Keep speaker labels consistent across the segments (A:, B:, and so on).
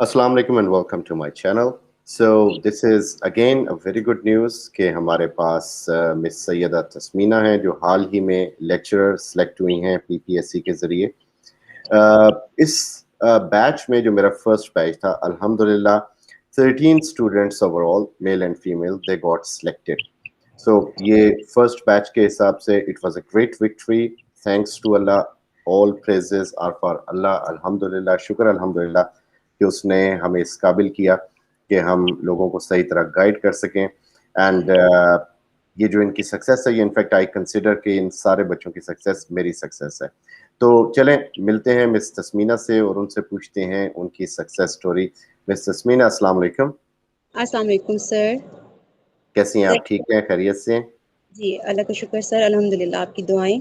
A: Assalamu alaikum and welcome to my channel. So this is again a very good news کہ ہمارے پاس مس سیدہ تسمینا ہیں جو حال ہی میں لیکچرر سلیکٹ ہوئی ہیں پی پی ایس سی کے ذریعے. اس بیچ میں جو میرا فرسٹ بیچ تھا الحمدللہ 13 students overall male and female they got selected. So یہ فرسٹ بیچ کے حساب سے it was a great victory. Thanks to Allah, all praises are for Allah. الحمدللہ, شکر الحمدللہ کہ اس نے ہمیں اس قابل کیا کہ ہم لوگوں کو صحیح طرح گائیڈ کر سکیں. اینڈ یہ جو ان کی سکسیس ہے, یہ انفیکٹ آئی کنسیڈر کہ ان سارے بچوں کی سکسیس میری سکسیس ہے. تو چلیں ملتے ہیں مس تسمینا سے اور ان سے پوچھتے ہیں ان کی سکسیس سٹوری. مس تسمینا, السلام علیکم.
B: السلام علیکم سر.
A: کیسی ہیں آپ؟ ٹھیک ہیں, خیریت سے؟
B: جی اللہ کا شکر سر, الحمدللہ, آپ کی دعائیں.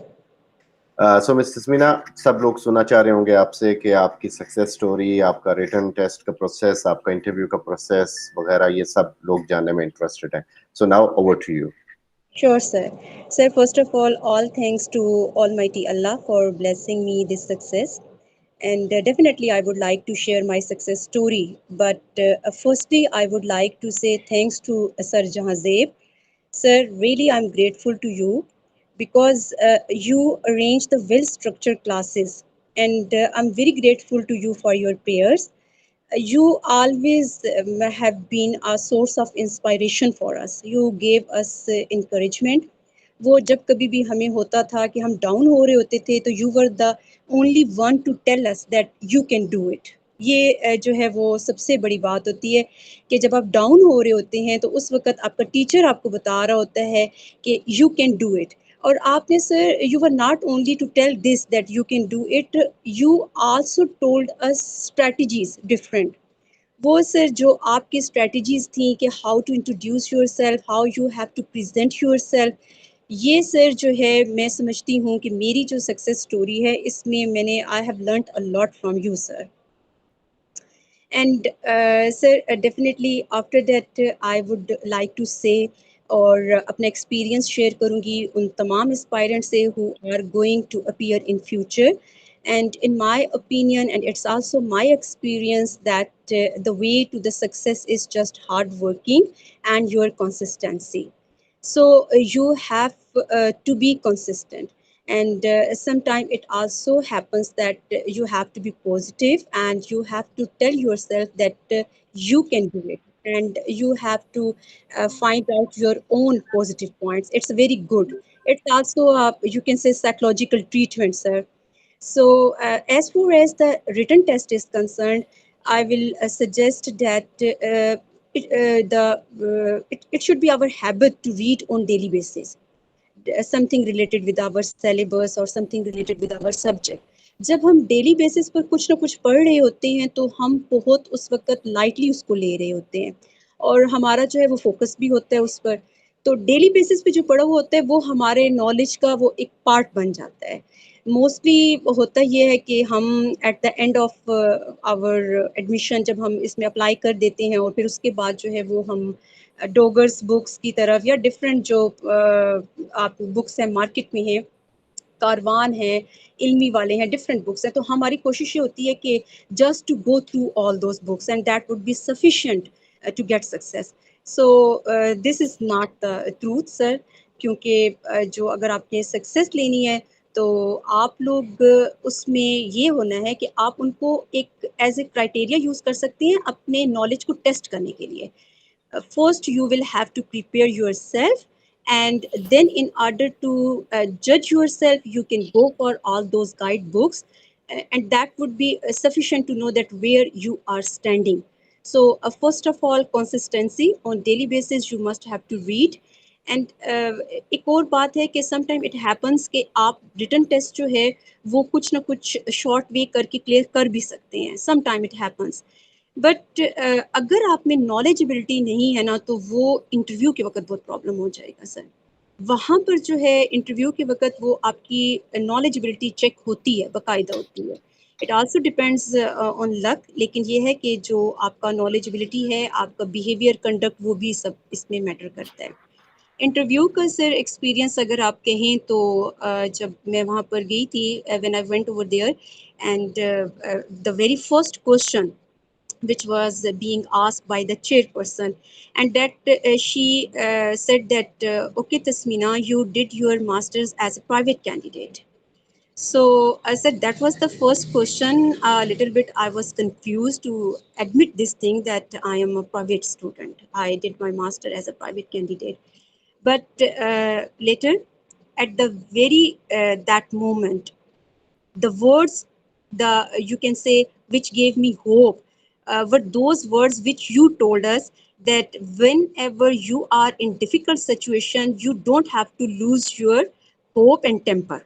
A: سو مس تسمینا, سب لوگ سننا چاہ رہے ہوں گے آپ سے کہ آپ کی سکسیس سٹوری, آپ کا ریٹن ٹیسٹ کا پروسیس, آپ کا انٹرویو کا پروسیس وغیرہ, یہ سب لوگ جاننے میں انٹرسٹڈ ہیں. So now over to you.
B: Sure sir. Sir, first of all thanks to Almighty Allah for blessing me this success. And definitely I would like to share my success story. But firstly, I would like to say thanks to Sir Jahanzeb. Sir, really I'm grateful to you because you arrange the well-structured classes. And I'm very grateful to you for your prayers. You always have been a source of inspiration for us. You gave us encouragement. وہ جب کبھی بھی ہمیں ہوتا تھا کہ ہم down ہو رہے ہوتے تھے تو you were the only one to tell us that you can do it. یہ جو ہے وہ سب سے بڑی بات ہوتی ہے کہ جب آپ ڈاؤن ہو رہے ہوتے ہیں تو اس وقت آپ کا ٹیچر آپ کو بتا رہا ہوتا ہے کہ یو کین ڈو اٹ. اور آپ نے sir, you were not only to tell this that you can do it, you also told us strategies different. وہ سر جو آپ کی اسٹریٹجیز تھیں کہ how to introduce your self, how you have to present yourself, یہ sir جو ہے میں سمجھتی ہوں کہ میری جو سکسیس سٹوری ہے اس میں میں نے I have learned a lot from you sir. And sir definitely after that I would like to say اور اپنا ایکسپیرئنس شیئر کروں گی ان تمام اسپائرنٹ سے who are going to appear in future. And in my opinion, and it's also my experience, that the way to the success is just hard working and your consistency. So you have to be consistent. And sometimes it also happens that you have to be positive and you have to tell yourself that you can do it, and you have to find out your own positive points. It's very good. It's also you can say psychological treatment, sir. So as far as the written test is concerned, I will suggest that it should be our habit to read on daily basis something related with our syllabus or something related with our subject. جب ہم daily basis پر کچھ نہ کچھ پڑھ رہے ہوتے ہیں تو ہم بہت اس وقت لائٹلی اس کو لے رہے ہوتے ہیں اور ہمارا جو ہے وہ فوکس بھی ہوتا ہے اس پر. تو ڈیلی بیسس پہ جو پڑھا ہوا ہوتا ہے وہ ہمارے نالج کا وہ ایک پارٹ بن جاتا ہے. موسٹلی ہوتا یہ ہے کہ ہم at the end of our admission جب ہم اس میں اپلائی کر دیتے ہیں اور پھر اس کے بعد جو ہے وہ ہم ڈوگرس بکس کی طرف یا ڈفرینٹ جو آپ بکس ہیں مارکیٹ میں ہیں, کاروان ہیں, علمی والے ہیں, ڈفرینٹ بکس ہیں, تو ہماری کوشش یہ ہوتی ہے کہ just to go through all those books and that would be sufficient to get success. So this is not the truth sir, کیونکہ جو اگر آپ نے سکسیس لینی ہے تو آپ لوگ اس میں یہ ہونا ہے کہ آپ ان کو ایک ایز اے کرائٹیریا یوز کر سکتے ہیں اپنے نالج کو ٹیسٹ کرنے کے لیے. First you will have to prepare yourself, and then in order to judge yourself you can go for all those guidebooks, and that would be sufficient to know that where you are standing. So first of all, consistency on daily basis, you must have to read. And ایک اور بات ہے کہ some time it happens کہ آپ return test جو ہے وہ کچھ نہ کچھ شارٹ وے کر کے کلیئر کر بھی سکتے ہیں, some time it happens. But اگر آپ میں نالجبلٹی نہیں ہے نا تو وہ انٹرویو کے وقت بہت پرابلم ہو جائے گا سر. وہاں پر جو ہے انٹرویو کے وقت وہ آپ کی نالجبلٹی چیک ہوتی ہے, باقاعدہ ہوتی ہے. اٹ آلسو ڈپینڈز آن لک, لیکن یہ ہے کہ جو آپ کا نالجبلٹی ہے, آپ کا بیہیویئر, کنڈکٹ, وہ بھی سب اس میں میٹر کرتا ہے. انٹرویو کا سر ایکسپیرینس اگر آپ کہیں تو جب میں وہاں پر گئی تھی, when I went over there, and the very first question which was being asked by the chairperson, and that she said that okay Tasmina, you did your masters as a private candidate. So I said that was the first question. A little bit I was confused to admit this thing that I am a private student. I did my master as a private candidate. But later, at the very that moment, the words, the you can say, which gave me hope, were those words which you told us, that whenever you are in difficult situation, you don't have to lose your hope and temper.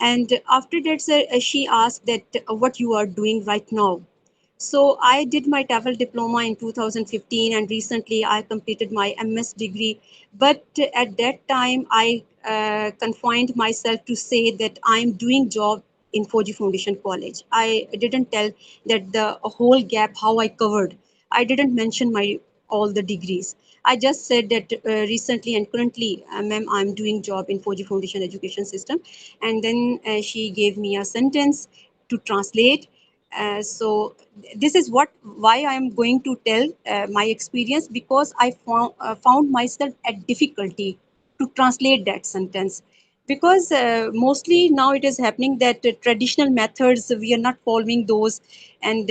B: And after that, sir, she asked that what you are doing right now. So I did my TEFL diploma in 2015, and recently I completed my MS degree. But at that time, I confined myself to say that I'm doing job in Fauji Foundation College. I didn't tell that the whole gap how I covered. I didn't mention my all the degrees. I just said that recently and currently, ma'am, I'm doing job in Fauji Foundation Education System. And then she gave me a sentence to translate. So this is what why I am going to tell my experience, because I found myself at difficulty to translate that sentence, because mostly now it is happening that traditional methods we are not following those. And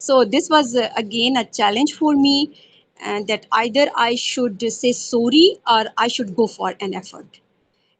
B: So this was again a challenge for me, and that either I should say sorry or I should go for an effort.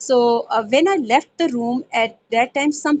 B: So when I left the room at that time, some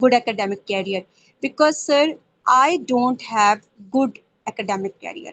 B: good academic career, because sir I don't have good academic career.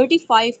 B: 35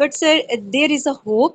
B: But sir, there is a hope,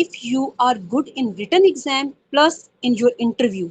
B: if you are good in written exam plus in your interview,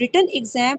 B: written exam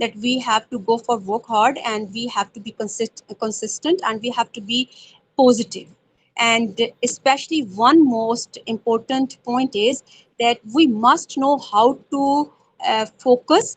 B: that we have to go for work hard, and we have to be consistent, and we have to be positive. And especially one most important point is that we must know how to focus,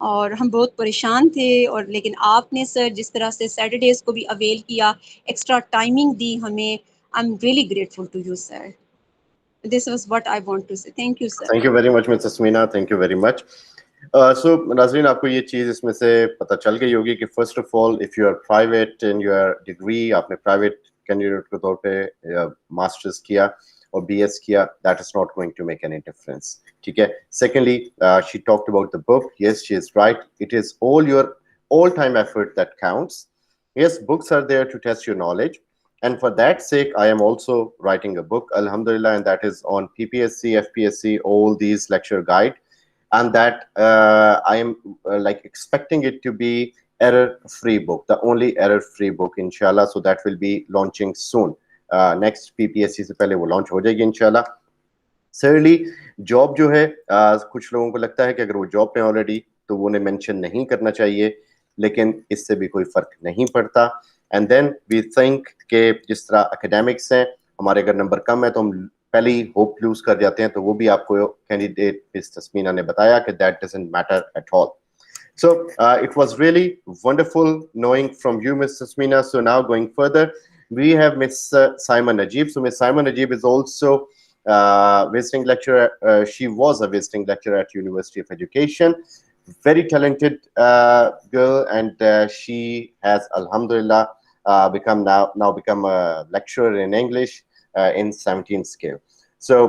B: اور ہم بہت پریشان تھے، اور لیکن آپ نے سر جس طرح سے سیٹرڈیز کو بھی اویل کیا، ایکسٹرا ٹائمنگ دی ہمیں، I am really grateful to you sir. This was what I want to say. Thank you sir.
A: Thank you very much miss Tasmina, thank you very much. So ناظرین, آپ کو یہ چیز اس میں سے پتہ چل گئی ہوگی کہ first of all if you are private in your degree, آپ نے پرائیویٹ کینڈیڈیٹ کے طور پہ ماسٹرز کیا اور بی ایس کیا, that is not going to make any difference. ٹھیک ہے. Secondly she talked about the book. Yes, she is right, it is all your all time effort that counts. Yes, books are there to test your knowledge, and for that sake I am also writing a book, alhamdulillah, and that is on PPSC, FPSC, all these lecture guide, and that I am like expecting it to be error free book, the only error free book, inshallah. So that will be launching soon. Next PPSC سے پہلے وہ launch ہو جائے گی انشاءاللہ. سرلی job جو ہے, کچھ لوگوں کو لگتا ہے کہ اگر وہ جاب پہ آلریڈی تو وہ انہیں مینشن نہیں کرنا چاہیے, لیکن اس سے بھی کوئی فرق نہیں پڑتا. اینڈ دین وی تھنک کہ جس طرح اکیڈیمکس ہیں ہمارے, اگر نمبر کم ہے تو ہم پہلے ہی ہوپ لوز کر جاتے ہیں, تو وہ بھی آپ کو کینڈیڈیٹ مس تسمینا نے بتایا کہ that doesn't matter at all. So it was really wonderful knowing from you, Miss Tasmina. So now going further, we have Miss Saima Najib. So Miss Saima Najib is also visiting lecturer. She was a visiting lecturer at University of Education. Very talented girl, and she has, alhamdulillah, become a lecturer in English in 17th scale. So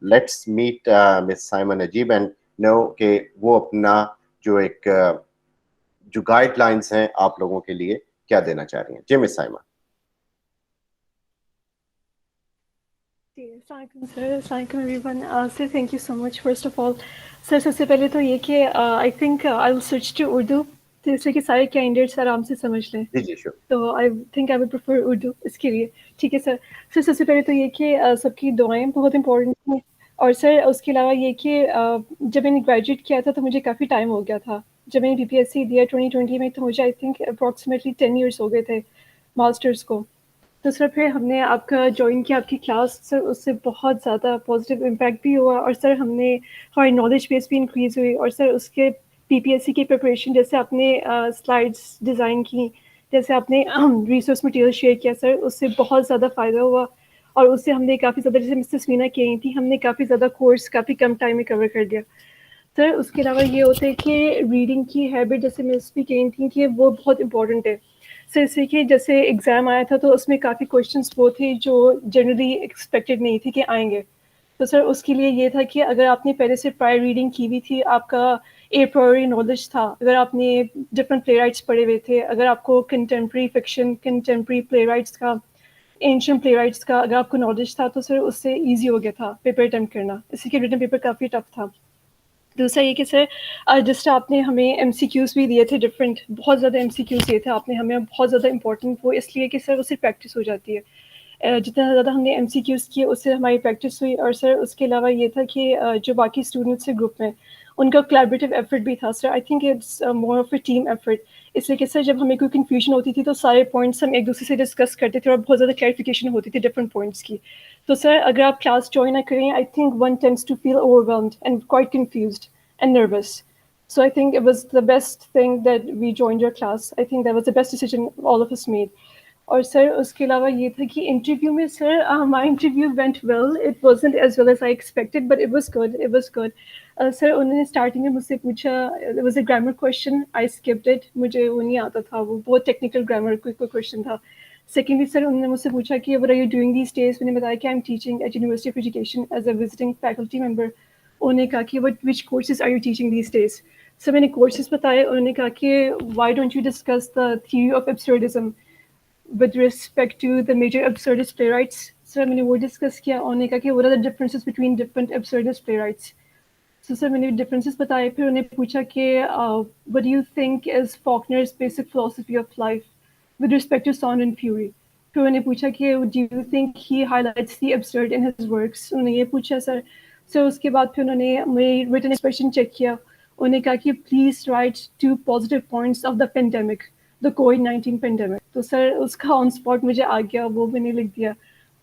A: let's meet Miss Saima Najib and know کہ وہ اپنا جو ایک جو guide lines ہیں آپ لوگوں کے لیے کیا دینا چاہ رہی ہیں. جی مس سائمہ.
C: السلام علیکم سر. السلام علیکم everyone. Sir thank you so much. First of all sir سب سے پہلے تو یہ کہ I think I will switch to Urdu, جس سے کہ سارے کینڈیڈیٹس آرام سے سمجھ لیں.
A: جی جی شیور.
C: تو I think I would prefer Urdu اس کے لیے. ٹھیک ہے سر. سر سب سے پہلے تو یہ کہ سب کی دعائیں بہت امپورٹنٹ ہیں, اور سر اس کے علاوہ یہ کہ جب میں نے گریجویٹ کیا تھا تو مجھے کافی ٹائم ہو گیا تھا. جب میں نے PPSC دیا 2020 میں, تو مجھے آئی تھنک اپروکسیمیٹلی 10 ایئرس ہو گئے تھے ماسٹرس کو. تو سر پھر ہم نے آپ کا جوائن کیا, آپ کی کلاس, سر اس سے بہت زیادہ پازیٹیو امپیکٹ بھی ہوا, اور سر ہم نے ہماری نالج بیس بھی انکریز ہوئی. اور سر اس کے PPSC کی پریپریشن, جیسے آپ نے سلائڈس ڈیزائن کی, جیسے آپ نے ریسورس مٹیریل شیئر کیا, سر اس سے بہت زیادہ فائدہ ہوا. اور اس سے ہم نے کافی زیادہ, جیسے مس تسمینا کہی تھی, ہم نے کافی زیادہ کورس کافی کم ٹائم میں کور کر دیا. سر اس کے علاوہ یہ ہوتا ہے کہ ریڈنگ کی ہیبٹ, جیسے مس بھی کہی تھیں کہ وہ بہت امپورٹنٹ ہے. سر اس سے کہ جیسے ایگزام آیا تھا تو اس میں کافی کویشچنس وہ تھے جو جنرلی ایکسپیکٹڈ نہیں تھی کہ آئیں گے. تو سر اس کے لیے یہ تھا کہ اگر آپ نے پہلے سے پرائر ریڈنگ کی ہوئی تھی, آپ کا اے پرائری نالج تھا, اگر آپ نے ڈفرنٹ پلے رائٹس پڑھے ہوئے تھے, اگر آپ کو کنٹمپری فکشن, کنٹمپری پلے رائٹس کا, اینشنٹ پلے رائٹس کا اگر آپ کو نالج تھا, تو سر اس سے ایزی ہو گیا تھا پیپر اٹیمپٹ کرنا. اسی کے ریٹن پیپر کافی ٹف تھا. دوسرا یہ کہ سر جس طرح آپ نے ہمیں MCQs بھی دیے تھے ڈفرینٹ, بہت زیادہ MCQs دیے تھے آپ نے ہمیں, بہت زیادہ امپورٹنٹ, وہ اس لیے کہ سر اس سے پریکٹس ہو جاتی ہے. جتنا زیادہ ہم نے MCQs کیے اس سے ہماری پریکٹس ہوئی. اور سر اس کے علاوہ یہ تھا کہ جو باقی اسٹوڈنٹس سے گروپ میں, ان کا کولیبریٹیو ایفرٹ بھی تھا. Sir I think it's more of a team effort, اس لیے کہ سر جب ہمیں کوئی کنفیوژن ہوتی تھی تو سارے پوائنٹس ہم ایک دوسرے سے ڈسکس کرتے تھے, اور بہت زیادہ کلیریفیکیشن ہوتی تھی ڈفرنٹ پوائنٹس کی. تو سر اگر آپ کلاس جوائن نہ کریں, I think one tends to feel overwhelmed and quite confused and nervous. So I think it was the best thing that we joined your class. I think that was the best decision all of us made. اور سر اس کے علاوہ یہ تھا کہ interview میں sir ہمارا interview went well. It wasn't as well as I expected, but it was good, it was good. Sir انہوں نے اسٹارٹنگ میں مجھ سے پوچھا, it was a grammar question, I skipped it, مجھے وہ نہیں آتا تھا, وہ بہت ٹیکنیکل گرامر کوئی کویشچن تھا. سیکنڈلی سر انہوں نے مجھ سے پوچھا کہ what are you doing these days. میں نے بتایا کہ I am teaching at university of education as a visiting faculty member. انہوں نے کہا کہ which courses are you teaching these days. Sir میں نے کورسز بتائے. انہوں نے کہا کہ why don't you discuss the theory of absurdism with respect to the major absurdist playwrights. Sir میں نے وہ ڈسکس کیا. انہوں نے کہا کہ what are the differences between different absurdist playwrights. So سر میں نے ڈفرینسز بتائے. پھر انہوں نے پوچھا کہ what do you think is Faulkner's basic philosophy of life with respect to Sound and Fury. پھر انہوں نے پوچھا کہ do you think he highlights the absurd in his works. انہوں نے یہ پوچھا سر. سر اس کے بعد پھر انہوں نے میری written expression چیک کیا. انہوں نے کہا کہ please write 2 positive points of the pandemic, the COVID-19 pandemic. تو سر اس کا آن اسپاٹ مجھے آ گیا, وہ میں نے لکھ دیا.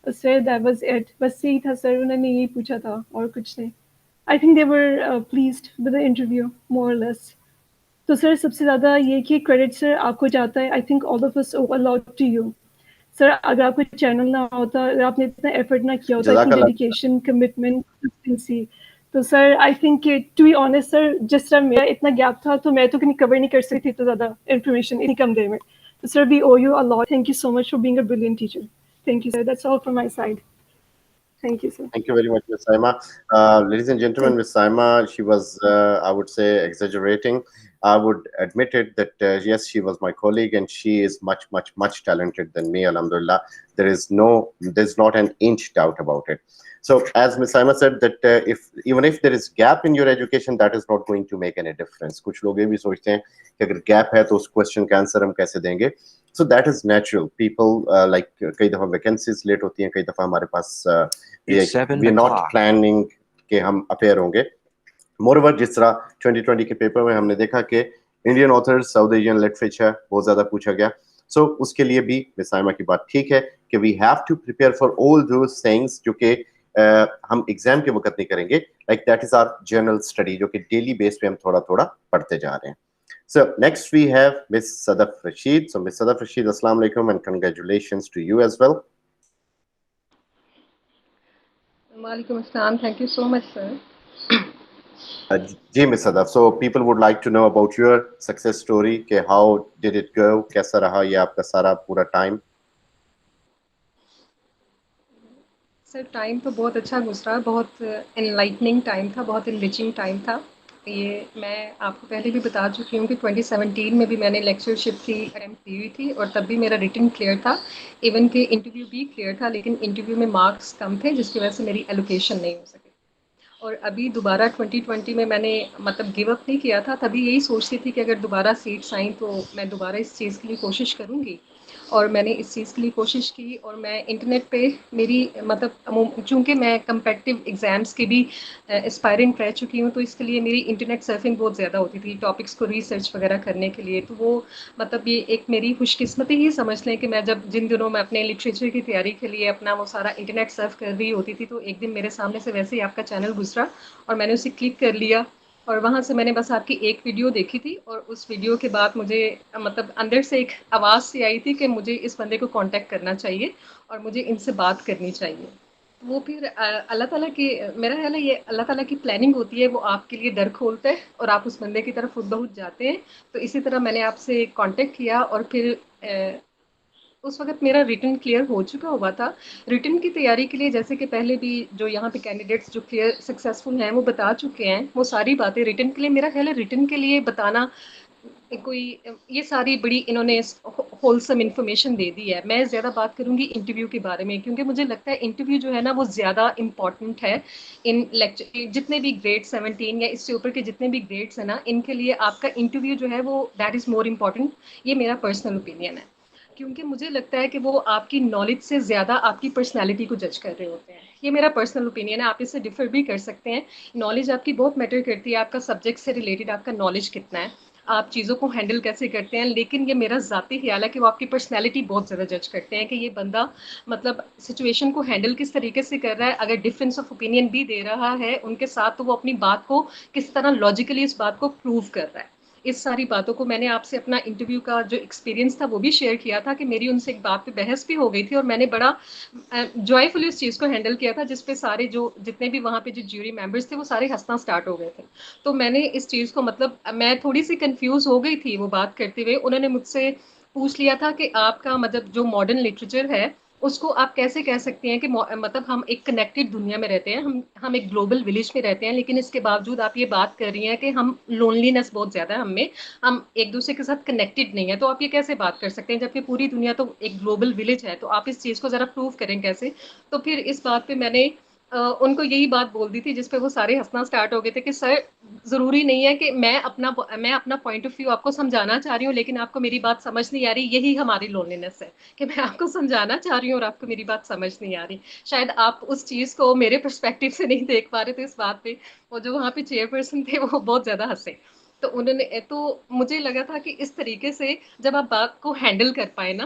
C: سر دیٹ واز اٹ, بس یہی تھا سر. انہوں نے یہی پوچھا تھا اور کچھ نہیں. I think they were pleased with the interview more or less. تو سر سب سے زیادہ یہ کہ کریڈٹ سر آپ کو جاتا ہے, I think all of us a lot to you sir. اگر آپ کا چینل نہ ہوتا, اگر آپ نے اتنا ایفرٹ نہ کیا ہوتا,
A: جزاک
C: اتنی
A: اللہ.
C: ڈیڈیکیشن, کمٹمنٹ, کنسسٹنسی, تو sir I think to be honest sir, جس طرح میرا اتنا گیپ تھا تو میں تو کور نہیں کر سکتی تھی اتنا زیادہ انفارمیشن اتنی کم دیر میں. تو sir we owe you a lot. Thank you so much for being a brilliant teacher. Thank you sir. That's all from my side. Thank you, sir.
A: Thank you very much, Ms. Saima. Ladies and gentlemen, Ms. Saima, she was, I would say, exaggerating. I would admit it that, yes, she was my colleague and she is much, much, much talented than me, alhamdulillah. There's not an inch doubt about it. So as Ms. Saima said that even if there is gap in your education, that is not going to make any difference. Kuch log ye bhi sochte hain ki agar gap hai to us question ka answer hum kaise denge. So that is natural. People like kai dafa vacancies late hoti hain, kai dafa hamare paas we are not planning کہ ہم appear ہوں گے. مور over جس طرح 2020 کے paper میں ہم نے دیکھا کہ Indian author south Asian literature بہت زیادہ پوچھا گیا. سو اس کے لیے بھی مس سائمہ کی بات ٹھیک ہے کہ we have to prepare for all those things جو کہ ہم ایگزام کے وقت نہیں کریں گے. Like that is our journal study جو کہ ڈیلی بیس پہ ہم تھوڑا تھوڑا پڑھتے جا رہے ہیں. So next we have Miss Sadaf Rashid. So Miss Sadaf Rashid, Assalamu alaikum and congratulations to you as well.
D: Walaikum assalam. Thank you so much, sir.
A: G Miss Sadaf, so people would like to know about your success story کہ how did it go, کیسا رہا یہ آپ کا سارا پورا time.
D: Sir time تو بہت اچھا گزرا, بہت انلائٹننگ ٹائم تھا, بہت انریچنگ ٹائم تھا. یہ میں آپ کو پہلے بھی بتا چکی ہوں کہ 2017 میں بھی میں نے لیکچرشپ کی اٹیمپٹ کی ہوئی تھی اور تب بھی میرا ریٹن کلیئر تھا. ایون کہ انٹرویو بھی کلیئر تھا, لیکن انٹرویو میں مارکس کم تھے جس کی وجہ سے میری ایلوکیشن نہیں ہو سکی. اور ابھی دوبارہ 2020 میں میں نے مطلب گیو اپ نہیں کیا تھا, تبھی یہی سوچتی تھی کہ اگر دوبارہ سیٹس آئیں تو میں دوبارہ اس چیز کے لیے کوشش کروں گی. اور میں نے اس چیز کے لیے کوشش کی, اور میں انٹرنیٹ پہ میری مطلب چونکہ میں کمپیٹیو ایگزامس کی بھی اسپائرنٹ رہ چکی ہوں, تو اس کے لیے میری انٹرنیٹ سرفنگ بہت زیادہ ہوتی تھی ٹاپکس کو ریسرچ وغیرہ کرنے کے لیے. تو وہ مطلب یہ ایک میری خوش قسمتی ہی سمجھ لیں کہ میں جن دنوں میں اپنے لٹریچر کی تیاری کے لیے اپنا وہ سارا انٹرنیٹ سرف کر رہی ہوتی تھی, تو ایک دن میرے سامنے سے ویسے ہی آپ کا چینل گزرا اور میں نے اسے کلک کر لیا. اور وہاں سے میں نے بس آپ کی ایک ویڈیو دیکھی تھی, اور اس ویڈیو کے بعد مجھے مطلب اندر سے ایک آواز سی آئی تھی کہ مجھے اس بندے کو کانٹیکٹ کرنا چاہیے اور مجھے ان سے بات کرنی چاہیے. وہ پھر اللہ تعالیٰ کی, میرا خیال ہے یہ اللہ تعالیٰ کی پلاننگ ہوتی ہے, وہ آپ کے لیے در کھولتے ہیں اور آپ اس بندے کی طرف خود بہت جاتے ہیں. تو اسی طرح میں نے آپ سے کانٹیکٹ کیا, اور پھر اس وقت میرا ریٹن کلیئر ہو چکا ہوا تھا. ریٹن کی تیاری کے لیے جیسے کہ پہلے بھی جو یہاں پہ کینڈیڈیٹس جو کلیئر سکسیزفل ہیں وہ بتا چکے ہیں وہ ساری باتیں. ریٹن کے لیے میرا خیال ہے ریٹن کے لیے بتانا کوئی یہ ساری بڑی انہوں نے ہولسم انفارمیشن دے دی ہے. میں زیادہ بات کروں گی انٹرویو کے بارے میں, کیونکہ مجھے لگتا ہے انٹرویو جو ہے نا وہ زیادہ امپورٹنٹ ہے. ان لیکچر جتنے بھی گریڈ 17 یا اس سے اوپر کے جتنے بھی گریڈس ہیں نا, ان کے لیے آپ کا انٹرویو جو ہے وہ دیٹ از مور امپورٹنٹ. یہ میرا پرسنل اوپینین ہے, کیونکہ مجھے لگتا ہے کہ وہ آپ کی نالج سے زیادہ آپ کی پرسنالٹی کو جج کر رہے ہوتے ہیں. یہ میرا پرسنل اوپینین ہے, آپ اس سے ڈفر بھی کر سکتے ہیں. نالج آپ کی بہت میٹر کرتی ہے, آپ کا سبجیکٹ سے ریلیٹڈ آپ کا نالج کتنا ہے, آپ چیزوں کو ہینڈل کیسے کرتے ہیں. لیکن یہ میرا ذاتی خیال ہے کہ وہ آپ کی پرسنالٹی بہت زیادہ جج کرتے ہیں کہ یہ بندہ مطلب سچویشن کو ہینڈل کس طریقے سے کر رہا ہے. اگر ڈفرینس آف اوپینین بھی دے رہا ہے ان کے ساتھ, تو وہ اپنی بات کو کس طرح لاجیکلی اس بات کو پروو کر رہا ہے. اس ساری باتوں کو میں نے آپ سے اپنا انٹرویو کا جو ایکسپیرینس تھا وہ بھی شیئر کیا تھا کہ میری ان سے ایک بات پہ بحث بھی ہو گئی تھی, اور میں نے بڑا جوائے فلی اس چیز کو ہینڈل کیا تھا, جس پہ سارے جو جتنے بھی وہاں پہ جو جیوری ممبرس تھے وہ سارے ہنسنا اسٹارٹ ہو گئے تھے. تو میں نے اس چیز کو مطلب میں تھوڑی سی کنفیوز ہو گئی تھی وہ بات کرتے ہوئے. انہوں نے مجھ سے پوچھ لیا تھا کہ آپ کا مطلب جو ماڈرن لٹریچر ہے اس کو آپ کیسے کہہ سکتے ہیں کہ مطلب ہم ایک کنیکٹڈ دنیا میں رہتے ہیں, ہم ایک گلوبل ولیج میں رہتے ہیں, لیکن اس کے باوجود آپ یہ بات کر رہی ہیں کہ ہم لونلینس بہت زیادہ ہے ہم میں, ہم ایک دوسرے کے ساتھ کنیکٹڈ نہیں ہے. تو آپ یہ کیسے بات کر سکتے ہیں جبکہ پوری دنیا تو ایک گلوبل ولیج ہے, تو آپ اس چیز کو ذرا پروو کریں کیسے. تو پھر اس بات پہ میں نے ان کو یہی بات بول دی تھی, جس پہ وہ سارے ہنسنا اسٹارٹ ہو گئے تھے کہ سر ضروری نہیں ہے کہ میں اپنا پوائنٹ آف ویو آپ کو سمجھانا چاہ رہی ہوں, لیکن آپ کو میری بات سمجھ نہیں آ رہی. یہی ہماری لونلینس ہے کہ میں آپ کو سمجھانا چاہ رہی ہوں اور آپ کو میری بات سمجھ نہیں آ رہی. شاید آپ اس چیز کو میرے پرسپیکٹو سے نہیں دیکھ پا رہے تھے اس بات پہ. وہ جو وہاں پہ چیئر پرسن تھے وہ بہت زیادہ ہنسے. تو انہوں نے, تو مجھے لگا تھا کہ اس طریقے سے جب آپ بات کو ہینڈل کر پائے نا,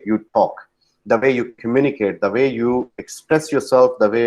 A: you talk, the way you communicate, the way you express yourself, the way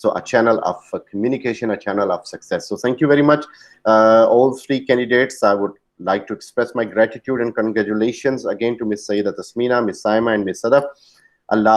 A: So a channel of communication, a channel of success. So thank you very much, all 3 candidates. I would like to express my gratitude and congratulations again to Miss Sayyida Tasmeena, Miss Saima and Miss Sadaf. Allah